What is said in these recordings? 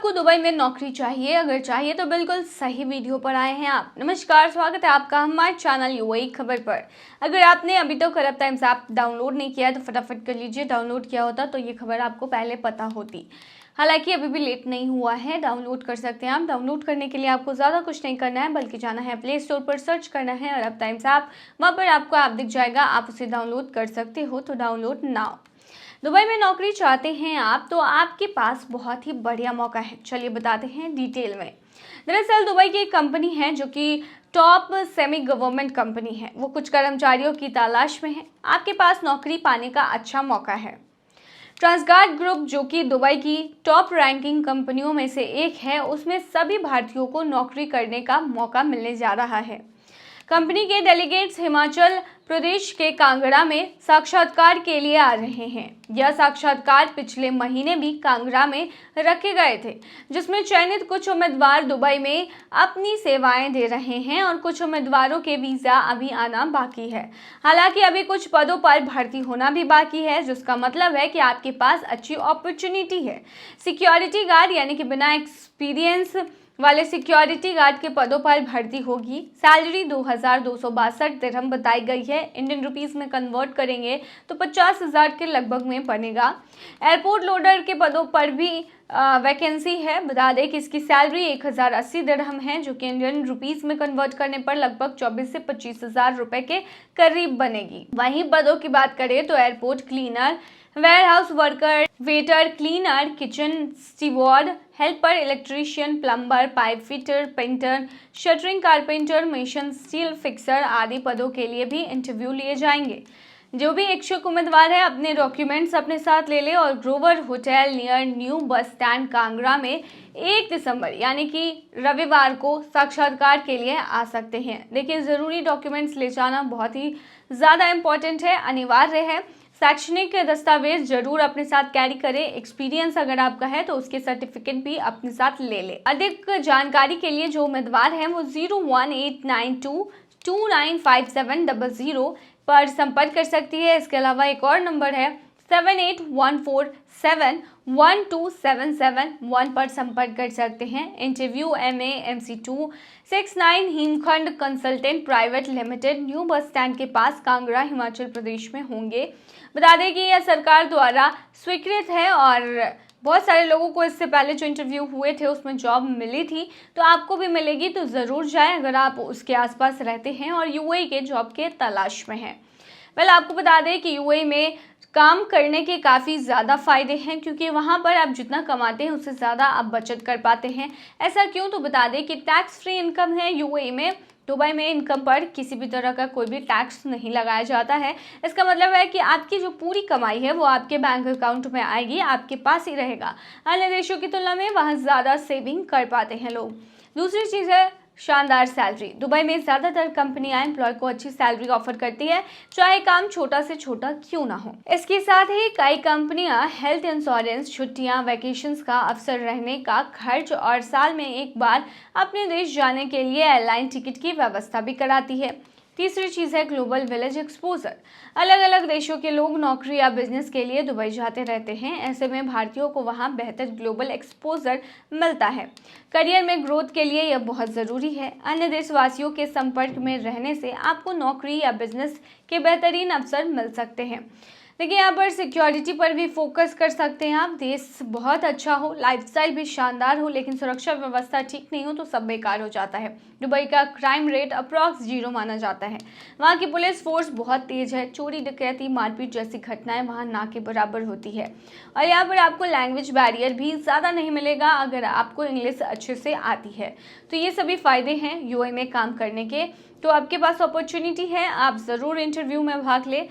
आपको दुबई में नौकरी चाहिए? अगर चाहिए तो बिल्कुल सही वीडियो पर आए हैं आप। नमस्कार, स्वागत है आपका हमारे चैनल यूएई खबर पर। अगर आपने अभी तक अरब टाइम्स ऐप डाउनलोड नहीं किया है तो फटाफट कर लीजिए। डाउनलोड किया होता तो ये खबर आपको पहले पता होती। हालांकि अभी भी लेट नहीं हुआ है, डाउनलोड कर सकते हैं आप। डाउनलोड करने के लिए आपको ज़्यादा कुछ नहीं करना है, बल्कि जाना है प्ले स्टोर पर, सर्च करना है अरब टाइम्स ऐप। वहाँ पर आपको ऐप दिख जाएगा, आप उसे डाउनलोड कर सकते हो। तो डाउनलोड नाउ। दुबई में नौकरी चाहते हैं आप तो आपके पास बहुत ही बढ़िया मौका है। चलिए बताते हैं डिटेल में। दरअसल दुबई की एक कंपनी है जो कि टॉप सेमी गवर्नमेंट कंपनी है। वो कुछ कर्मचारियों की तलाश में है। आपके पास नौकरी पाने का अच्छा मौका है। ट्रांसगार्ड ग्रुप, जो कि दुबई की टॉप रैंकिंग कंपनियों में से एक है, उसमें सभी भारतीयों को नौकरी करने का मौका मिलने जा रहा है। कंपनी के डेलीगेट्स हिमाचल प्रदेश के कांगड़ा में साक्षात्कार के लिए आ रहे हैं। यह साक्षात्कार पिछले महीने भी कांगड़ा में रखे गए थे, जिसमें चयनित कुछ उम्मीदवार दुबई में अपनी सेवाएं दे रहे हैं और कुछ उम्मीदवारों के वीजा अभी आना बाकी है। हालांकि अभी कुछ पदों पर भर्ती होना भी बाकी है, जिसका मतलब है कि आपके पास अच्छी अपॉर्चुनिटी है। सिक्योरिटी गार्ड यानी कि बिना एक्सपीरियंस वाले सिक्योरिटी गार्ड के पदों पर भर्ती होगी। सैलरी 2262 दिरहम बताई गई है। इंडियन रुपीस में कन्वर्ट करेंगे तो 50,000 के लगभग में बनेगा। एयरपोर्ट लोडर के पदों पर भी वैकेंसी है। बता दें कि इसकी सैलरी 1080 दिरहम है, जो कि इंडियन रुपीस में कन्वर्ट करने पर लगभग 24 से 25,000 रुपए के करीब बनेगी। वहीं पदों की बात करें तो airport cleaner, warehouse worker, waiter, cleaner, kitchen steward, helper, electrician, plumber, pipe fitter, painter, shuttering carpenter, mason, steel fixer आदि पदों के लिए भी इंटरव्यू लिए जाएंगे। जो भी इच्छुक उम्मीदवार है अपने डॉक्यूमेंट्स अपने साथ ले ले और Grover hotel near new bus stand Kangra में 1 दिसंबर यानी कि रविवार को साक्षात्कार के लिए आ सकते हैं। देखिए, ज़रूरी डॉक्यूमेंट्स ले जाना बहुत ही ज़्यादा इम्पोर्टेंट है, अनिवार्य है। शैक्षणिक दस्तावेज जरूर अपने साथ कैरी करें। एक्सपीरियंस अगर आपका है तो उसके सर्टिफिकेट भी अपने साथ ले लें। अधिक जानकारी के लिए जो उम्मीदवार हैं वो 01892295700 पर संपर्क कर सकती है। इसके अलावा एक और नंबर है 7814712771 पर संपर्क कर सकते हैं। इंटरव्यू MA MC2 69 हिमखंड consultant private limited, new bus stand के पास, कांगड़ा, हिमाचल प्रदेश में होंगे। बता दें कि यह सरकार द्वारा स्वीकृत है और बहुत सारे लोगों को इससे पहले जो इंटरव्यू हुए थे उसमें जॉब मिली थी, तो आपको भी मिलेगी। तो ज़रूर जाएं अगर आप उसके आसपास रहते हैं और यूएई के जॉब के तलाश में हैं। आपको बता दें कि यूएई में काम करने के काफ़ी ज़्यादा फ़ायदे हैं, क्योंकि वहाँ पर आप जितना कमाते हैं उससे ज़्यादा आप बचत कर पाते हैं। ऐसा क्यों? तो बता दें कि टैक्स फ्री इनकम है यूएई में। दुबई में इनकम पर किसी भी तरह का कोई भी टैक्स नहीं लगाया जाता है। इसका मतलब है कि आपकी जो पूरी कमाई है वो आपके बैंक अकाउंट में आएगी, आपके पास ही रहेगा। अन्य देशों की तुलना में वहाँ ज़्यादा सेविंग कर पाते हैं लोग। दूसरी चीज़ है शानदार सैलरी। दुबई में ज़्यादातर कंपनियां एम्प्लॉय को अच्छी सैलरी ऑफर करती है, चाहे काम छोटा से छोटा क्यों ना हो। इसके साथ ही कई कंपनियां हेल्थ इंश्योरेंस, छुट्टियां, वैकेशंस का अवसर, रहने का खर्च और साल में एक बार अपने देश जाने के लिए एयरलाइन टिकट की व्यवस्था भी कराती है। तीसरी चीज़ है ग्लोबल विलेज एक्सपोजर। अलग अलग देशों के लोग नौकरी या बिजनेस के लिए दुबई जाते रहते हैं। ऐसे में भारतीयों को वहां बेहतर ग्लोबल एक्सपोजर मिलता है। करियर में ग्रोथ के लिए यह बहुत ज़रूरी है। अन्य देशवासियों के संपर्क में रहने से आपको नौकरी या बिजनेस के बेहतरीन अवसर मिल सकते हैं। देखिए, यहाँ पर सिक्योरिटी पर भी फोकस कर सकते हैं आप। देश बहुत अच्छा हो, लाइफस्टाइल भी शानदार हो, लेकिन सुरक्षा व्यवस्था ठीक नहीं हो तो सब बेकार हो जाता है। दुबई का क्राइम रेट अप्रॉक्स 0 माना जाता है। वहाँ की पुलिस फोर्स बहुत तेज है। चोरी, डकैती, मारपीट जैसी घटनाएं वहाँ ना के बराबर होती है। और यहाँ पर आपको लैंग्वेज बैरियर भी ज़्यादा नहीं मिलेगा अगर आपको इंग्लिश अच्छे से आती है। तो ये सभी फ़ायदे हैं यूएई में काम करने के। तो आपके पास अपॉर्चुनिटी है, आप ज़रूर इंटरव्यू में भाग लें।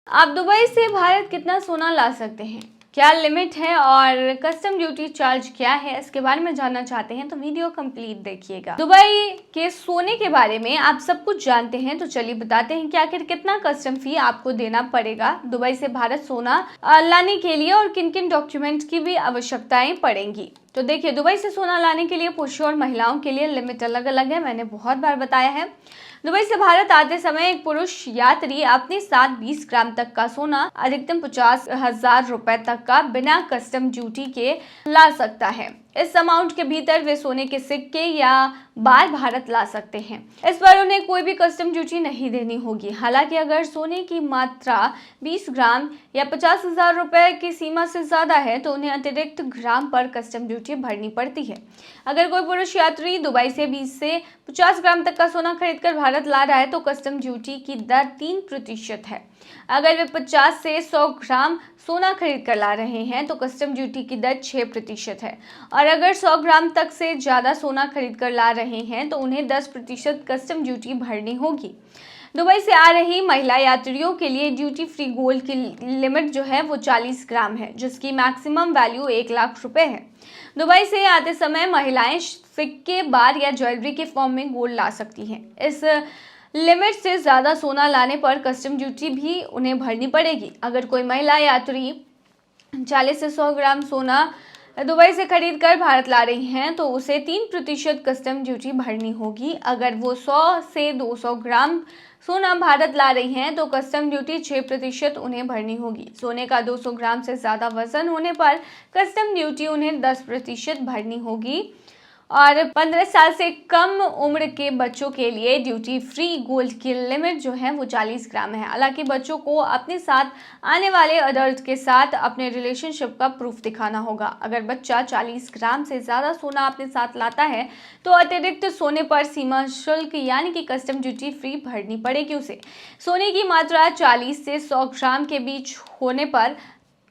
आप दुबई से भारत कितना सोना ला सकते हैं, क्या लिमिट है और कस्टम ड्यूटी चार्ज क्या है, इसके बारे में जानना चाहते हैं तो वीडियो कंप्लीट देखिएगा। दुबई के सोने के बारे में आप सब कुछ जानते हैं, तो चलिए बताते हैं कि आखिर कितना कस्टम फी आपको देना पड़ेगा दुबई से भारत सोना लाने के लिए और किन किन डॉक्यूमेंट की भी आवश्यकताएं पड़ेंगी। तो देखिए, दुबई से सोना लाने के लिए पुरुषों और महिलाओं के लिए लिमिट अलग अलग है, मैंने बहुत बार बताया है। दुबई से भारत आते समय एक पुरुष यात्री अपने साथ 20 ग्राम तक का सोना, अधिकतम 50,000 रुपए तक का बिना कस्टम ड्यूटी के ला सकता है। इस अमाउंट के भीतर वे सोने के सिक्के या बार भारत ला सकते हैं। इस पर उन्हें कोई भी कस्टम ड्यूटी नहीं देनी होगी। हालांकि अगर सोने की मात्रा 20 ग्राम या 50,000 रुपए की सीमा से ज्यादा है तो उन्हें अतिरिक्त ग्राम पर कस्टम ड्यूटी भरनी पड़ती है। अगर कोई पुरुष यात्री दुबई से 20 से 50 ग्राम तक का सोना खरीदकर भारत ला रहा है तो कस्टम ड्यूटी की दर 3% है। अगर वे 50 से 100 ग्राम सोना खरीद कर ला रहे हैं तो कस्टम ड्यूटी की दर 6% है, और अगर 100 ग्राम तक से ज्यादा सोना खरीद कर ला रहे हैं तो उन्हें 10% कस्टम ड्यूटी भरनी होगी। दुबई से आ रही महिला यात्रियों के लिए ड्यूटी फ्री गोल्ड की लिमिट जो है वो 40 ग्राम है, जिसकी मैक्सिमम वैल्यू 1 लाख रुपए है। दुबई से आते समय महिलाएं सिक्के, बार या ज्वेलरी के फॉर्म में गोल्ड ला सकती हैं। इस लिमिट से ज्यादा सोना लाने पर कस्टम ड्यूटी भी उन्हें भरनी पड़ेगी। अगर कोई महिला यात्री 40 से 100 ग्राम सोना दुबई से खरीद कर भारत ला रही हैं तो उसे 3% कस्टम ड्यूटी भरनी होगी। अगर वो 100 से 200 ग्राम सोना भारत ला रही हैं तो कस्टम ड्यूटी 6% उन्हें भरनी होगी। सोने का 200 ग्राम से ज्यादा वजन होने पर कस्टम ड्यूटी उन्हें 10% भरनी होगी। और 15 साल से कम उम्र के बच्चों के लिए ड्यूटी फ्री गोल्ड की लिमिट जो है वो 40 ग्राम है। हालांकि बच्चों को अपने साथ आने वाले अडल्ट के साथ अपने रिलेशनशिप का प्रूफ दिखाना होगा। अगर बच्चा 40 ग्राम से ज़्यादा सोना अपने साथ लाता है तो अतिरिक्त सोने पर सीमा शुल्क यानी कि कस्टम ड्यूटी फ्री भरनी पड़ेगी उसे। सोने की मात्रा 40 से 100 ग्राम के बीच होने पर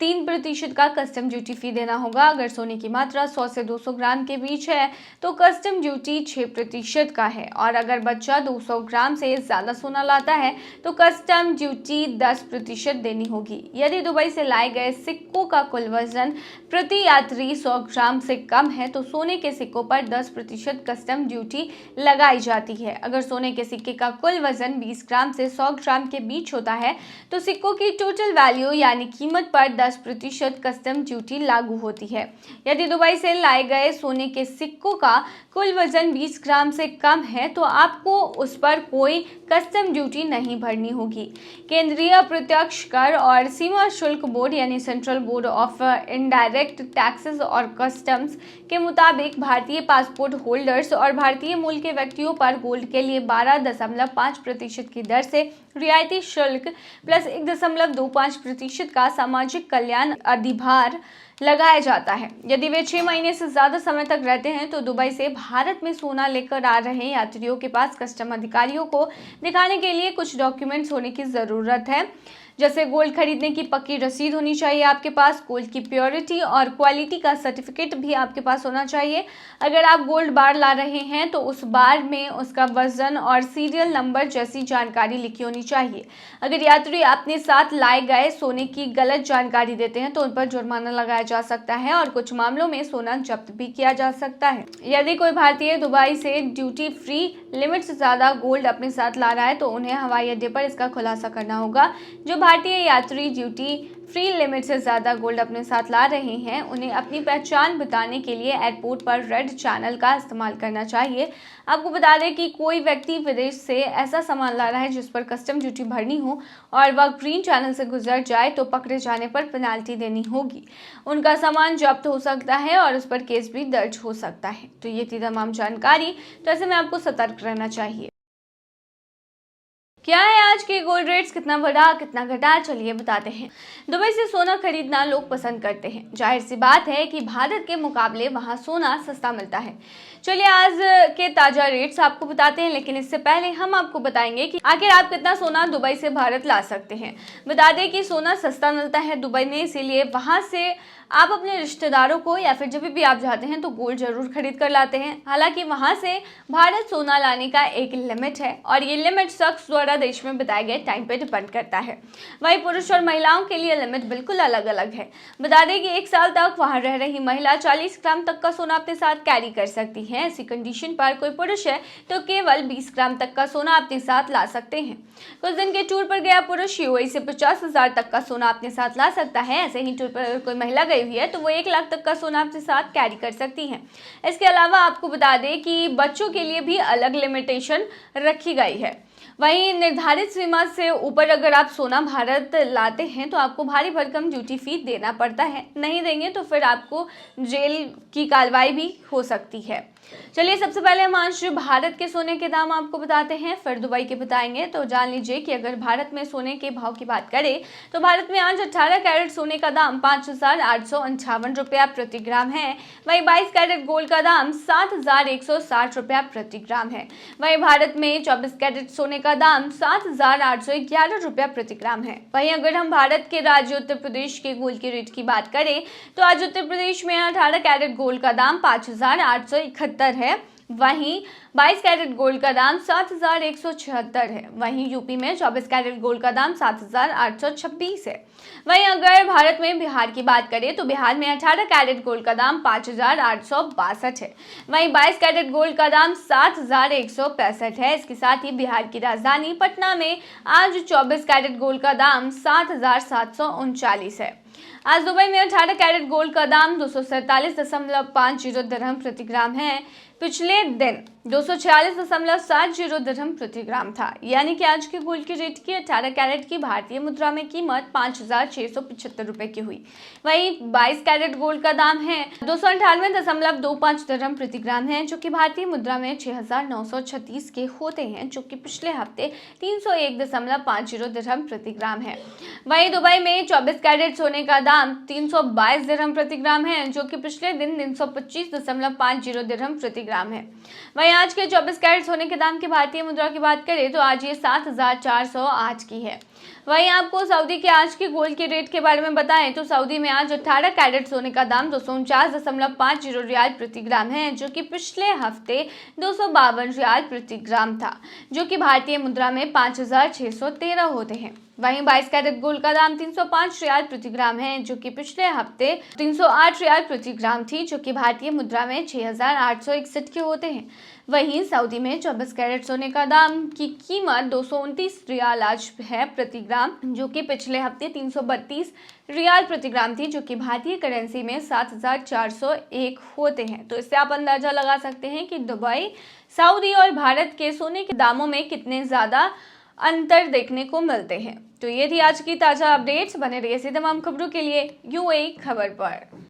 3% का कस्टम ड्यूटी फी देना होगा। अगर सोने की मात्रा 100 से 200 ग्राम के बीच है तो कस्टम ड्यूटी 6% का है, और अगर बच्चा 200 ग्राम से ज़्यादा सोना लाता है तो कस्टम ड्यूटी 10% देनी होगी। यदि दुबई से लाए गए सिक्कों का कुल वजन प्रति यात्री 100 ग्राम से कम है तो सोने के सिक्कों पर 10% कस्टम ड्यूटी लगाई जाती है। अगर सोने के सिक्के का कुल वजन 20 ग्राम से 100 ग्राम के बीच होता है तो सिक्कों की टोटल वैल्यू यानी कीमत पर 10% कस्टम ड्यूटी लागू होती है। यदि दुबई से लाए गए सोने के सिक्कों का कुल वजन 20 ग्राम से कम है तो आपको उस पर कोई कस्टम ड्यूटी नहीं भरनी होगी। केंद्रीय अप्रत्यक्ष कर और सीमा शुल्क बोर्ड यानी central board of indirect taxes और कस्टम्स के मुताबिक भारतीय पासपोर्ट होल्डर्स और भारतीय मूल के व्यक्तियों पर गोल्ड के लिए 12.5% की दर से रियायती शुल्क प्लस 1.25% का सामाजिक कल्याण अधिभार लगाया जाता है। यदि वे 6 महीने से ज्यादा समय तक रहते हैं तो दुबई से भारत में सोना लेकर आ रहे यात्रियों के पास कस्टम अधिकारियों को दिखाने के लिए कुछ डॉक्यूमेंट्स होने की जरूरत है, जैसे गोल्ड खरीदने की पक्की रसीद होनी चाहिए आपके पास, गोल्ड की प्योरिटी और क्वालिटी का सर्टिफिकेट भी आपके पास होना चाहिए। अगर आप गोल्ड बार ला रहे हैं तो उस बार में उसका वजन और सीरियल नंबर जैसी जानकारी लिखी होनी चाहिए। अगर यात्री अपने साथ लाए गए सोने की गलत जानकारी देते हैं तो उन पर जुर्माना लगाया जा सकता है और कुछ मामलों में सोना जब्त भी किया जा सकता है। यदि कोई भारतीय दुबई से ड्यूटी फ्री लिमिट से ज्यादा गोल्ड अपने साथ ला रहा है तो उन्हें हवाई अड्डे पर इसका खुलासा करना होगा। जो भारतीय यात्री ड्यूटी फ्री लिमिट से ज्यादा गोल्ड अपने साथ ला रहे हैं उन्हें अपनी पहचान बताने के लिए एयरपोर्ट पर रेड चैनल का इस्तेमाल करना चाहिए। आपको बता दें कि कोई व्यक्ति विदेश से ऐसा सामान ला रहा है जिस पर कस्टम ड्यूटी भरनी हो और वह ग्रीन चैनल से गुजर जाए तो पकड़े जाने पर पेनाल्टी देनी होगी। उनका सामान जब्त हो सकता है और उस पर केस भी दर्ज हो सकता है। तो ये थी तमाम जानकारी, तो ऐसे में आपको सतर्क रहना चाहिए। क्या है आज के गोल्ड रेट्स, कितना बढ़ा कितना घटा, चलिए बताते हैं। दुबई से सोना खरीदना लोग पसंद करते हैं। जाहिर सी बात है कि भारत के मुकाबले वहां सोना सस्ता मिलता है। चलिए आज के ताजा रेट्स आपको बताते हैं, लेकिन इससे पहले हम आपको बताएंगे कि आखिर आप कितना सोना दुबई से भारत ला सकते हैं। बता दें कि सोना सस्ता मिलता है दुबई में, इसीलिए वहां से आप अपने रिश्तेदारों को या फिर जब भी आप जाते हैं तो गोल्ड जरूर खरीद कर लाते हैं। हालांकि वहां से भारत सोना लाने का एक लिमिट है और ये लिमिट शख्स द्वारा देश में बताए गए टाइम पे डिपेंड करता है। वहीं पुरुष और महिलाओं के लिए लिमिट बिल्कुल अलग अलग है। बता दें कि 1 साल तक वहां रह रही महिला 40 ग्राम तक का सोना अपने साथ कैरी कर सकती है। ऐसी कंडीशन पर कोई पुरुष है तो केवल 20 ग्राम तक का सोना अपने साथ ला सकते हैं। कुछ दिन के टूर पर गया पुरुष यूएई से 50,000 तक का सोना अपने साथ ला सकता है। ऐसे ही टूर पर कोई महिला गई हुई है तो वो 1 लाख तक का सोना अपने साथ कैरी कर सकती हैं। इसके अलावा आपको बता दें कि बच्चों के लिए भी अलग लिमिटेशन रखी गई है। वहीं निर्धारित सीमा से ऊपर अगर आप सोना भारत लाते हैं तो आपको भारी भरकम ड्यूटी फी देना पड़ता है, नहीं देंगे तो फिर आपको जेल की कार्रवाई भी हो सकती है। चलिए सबसे पहले हम आज भारत के सोने के दाम आपको बताते हैं, फिर दुबई के बताएंगे। तो जान लीजिए कि अगर भारत में सोने के भाव की बात करें तो भारत में आज 18 कैरेट सोने का दाम 5,858 रुपया प्रति ग्राम है। वहीं 22 कैरेट गोल्ड का दाम 7,160 रुपया प्रति ग्राम है। वहीं भारत में 24 कैरेट सोने का दाम 7,811 रुपया प्रति ग्राम है। वहीं अगर हम भारत के राज्य उत्तर प्रदेश के गोल्ड के रेट की बात करें तो आज उत्तर प्रदेश में 18 कैरेट गोल्ड का दाम 5,871 है। वहीं 22 कैरेट गोल्ड का दाम 7,176 है। वहीं यूपी में 24 कैरेट गोल्ड का दाम 7,826 है। वहीं अगर भारत में बिहार की बात करें तो बिहार में 18 कैरेट गोल्ड का दाम 5,862 है। वहीं 22 कैरेट गोल्ड का दाम 7,165 है। इसके साथ ही बिहार की राजधानी पटना में आज 24 कैरेट गोल्ड का दाम 7,739 है। आज दुबई में 18 कैरेट गोल्ड का दाम 247.50 दिरहम प्रति ग्राम है। पिछले दिन 246.70 दिरहम प्रति ग्राम था। यानी कि आज के गोल्ड के रेट की 18 कैरेट की भारतीय मुद्रा में कीमत 5,675 रुपए की हुई। वहीं 22 कैरेट गोल्ड का दाम है 298.25 दिरहम प्रति ग्राम है, जो कि भारतीय मुद्रा में 6,936 के होते हैं, जो कि पिछले हफ्ते 301.50 दिरहम प्रति ग्राम है। वहीं दुबई में 24 कैरेट सोने का दाम 322 दिरहम प्रति ग्राम है, जो कि पिछले दिन 325.50 दिरहम प्रति ग्राम है। वहीं आज के 24 कैरेट सोने के दाम की भारतीय मुद्रा की बात करें तो आज ये 7,408 की है। वहीं आपको सऊदी के आज के गोल्ड के रेट के बारे में बताएं तो सऊदी में आज 18 कैरेट सोने का दाम 249.50 रियाल प्रति ग्राम है, जो कि पिछले हफ्ते 252 रियाल प्रति ग्राम था, जो कि भारतीय मुद्रा में 5,613 होते हैं। वहीं 22 कैरेट गोल्ड का दाम 305 रियाल प्रति ग्राम है, जो कि पिछले हफ्ते 308 रियाल प्रति ग्राम थी, जो कि भारतीय मुद्रा में 6,861 के होते हैं। वहीं सऊदी में 24 कैरेट सोने का दाम की कीमत 229 रियाल आज है प्रति ग्राम, जो कि पिछले हफ्ते 332 रियाल प्रति ग्राम थी, जो कि भारतीय करेंसी में 7,401 होते हैं। तो इससे आप अंदाजा लगा सकते हैं कि दुबई, सऊदी और भारत के सोने के दामों में कितने ज़्यादा अंतर देखने को मिलते हैं। तो ये थी आज की ताज़ा अपडेट्स। बने रहिए ऐसी तमाम खबरों के लिए यूएई खबर पर।